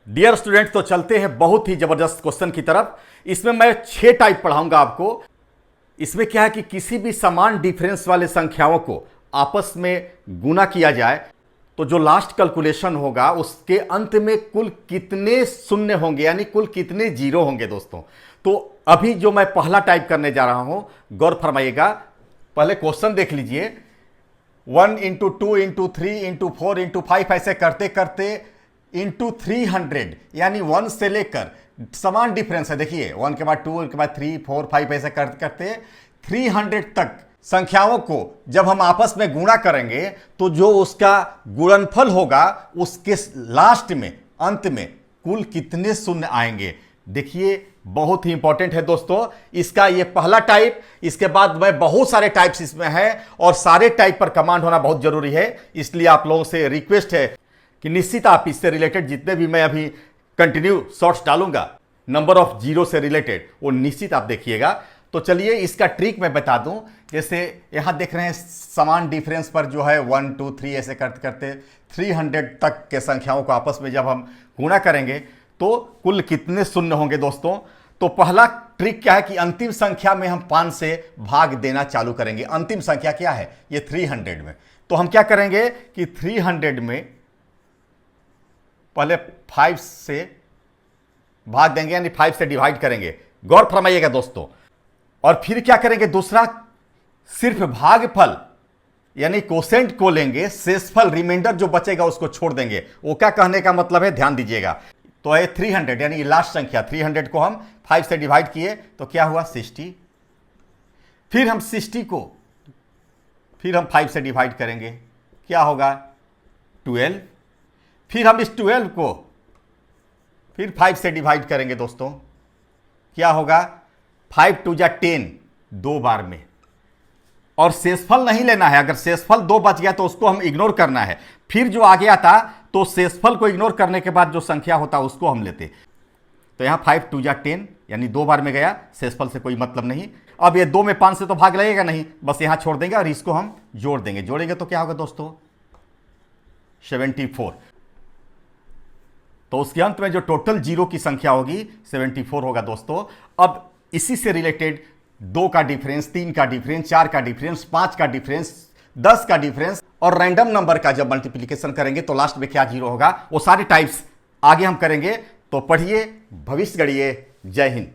Dear student, तो चलते हैं बहुत ही जबरदस्त क्वेश्चन की तरफ। इसमें मैं 6 टाइप पढ़ाऊंगा आपको। इसमें क्या है कि किसी भी समान डिफरेंस वाले संख्याओं को आपस में गुना किया जाए तो जो लास्ट कैलकुलेशन होगा उसके अंत में कुल कितने शून्य होंगे, यानी कुल कितने जीरो होंगे दोस्तों। तो अभी जो मैं पहला टाइप करने जा रहा हूं, गौर फरमाइएगा। पहले क्वेश्चन देख लीजिए। 1 इंटू 2 इंटू 3 इंटू 4 इंटू 5 ऐसे करते करते इंटू 300, यानी 1 से लेकर समान डिफरेंस है। देखिए 1 के बाद 2 के बाद 3 4 5 ऐसे करते करते 300 तक संख्याओं को जब हम आपस में गुणा करेंगे तो जो उसका गुणनफल होगा उसके लास्ट में, अंत में कुल कितने शून्य आएंगे। देखिए बहुत ही इंपॉर्टेंट है दोस्तों इसका ये पहला टाइप। इसके बाद में बहुत सारे टाइप्स इसमें हैं और सारे टाइप पर कमांड होना बहुत जरूरी है। इसलिए आप लोगों से रिक्वेस्ट है कि निश्चित आप इससे रिलेटेड जितने भी मैं अभी कंटिन्यू शॉर्ट्स डालूंगा नंबर ऑफ जीरो से रिलेटेड, वो निश्चित आप देखिएगा। तो चलिए इसका ट्रिक मैं बता दूं। जैसे यहां देख रहे हैं समान डिफरेंस पर जो है 1 2 3 ऐसे करते करते 300 तक के संख्याओं को आपस में जब हम गुणा करेंगे तो कुल कितने शून्य होंगे दोस्तों। तो पहला ट्रिक क्या है कि अंतिम संख्या में हम 5 से भाग देना चालू करेंगे। अंतिम संख्या क्या है, ये 300 में। तो हम क्या करेंगे कि 300 में पहले 5 से भाग देंगे, यानी 5 से डिवाइड करेंगे। गौर फरमाइएगा दोस्तों। और फिर क्या करेंगे, दूसरा सिर्फ भागफल यानी कोसेंट को लेंगे, शेषफल रिमाइंडर जो बचेगा उसको छोड़ देंगे। वो क्या कहने का मतलब है, ध्यान दीजिएगा। तो है 300, यानी लास्ट संख्या 300 को हम 5 से डिवाइड किए तो क्या हुआ 60। फिर हम 60 को फिर हम 5 से डिवाइड करेंगे, क्या होगा 12। फिर हम इस 12 को फिर 5 से डिवाइड करेंगे दोस्तों, क्या होगा 5 2 जा 10, 2 बार में। और शेषफल नहीं लेना है। अगर शेषफल 2 बच गया तो उसको हम इग्नोर करना है। फिर जो आ गया था तो शेषफल को इग्नोर करने के बाद जो संख्या होता उसको हम लेते। तो यहां 5 2 जा 10, यानी 2 बार में गया, शेषफल से कोई मतलब नहीं। अब ये 2 में 5 से तो भाग लगेगा नहीं, बस यहां छोड़ देंगे और इसको हम जोड़ देंगे। जोड़ेंगे तो क्या होगा दोस्तों 74। तो उसके अंत में जो टोटल जीरो की संख्या होगी 74 होगा दोस्तों। अब इसी से रिलेटेड 2 का डिफरेंस, 3 का डिफरेंस, 4 का डिफरेंस, 5 का डिफरेंस, 10 का डिफरेंस और रैंडम नंबर का जब मल्टीप्लिकेशन करेंगे तो लास्ट में क्या जीरो होगा, वो सारे टाइप्स आगे हम करेंगे। तो पढ़िए, भविष्य गढ़िए। जय हिंद।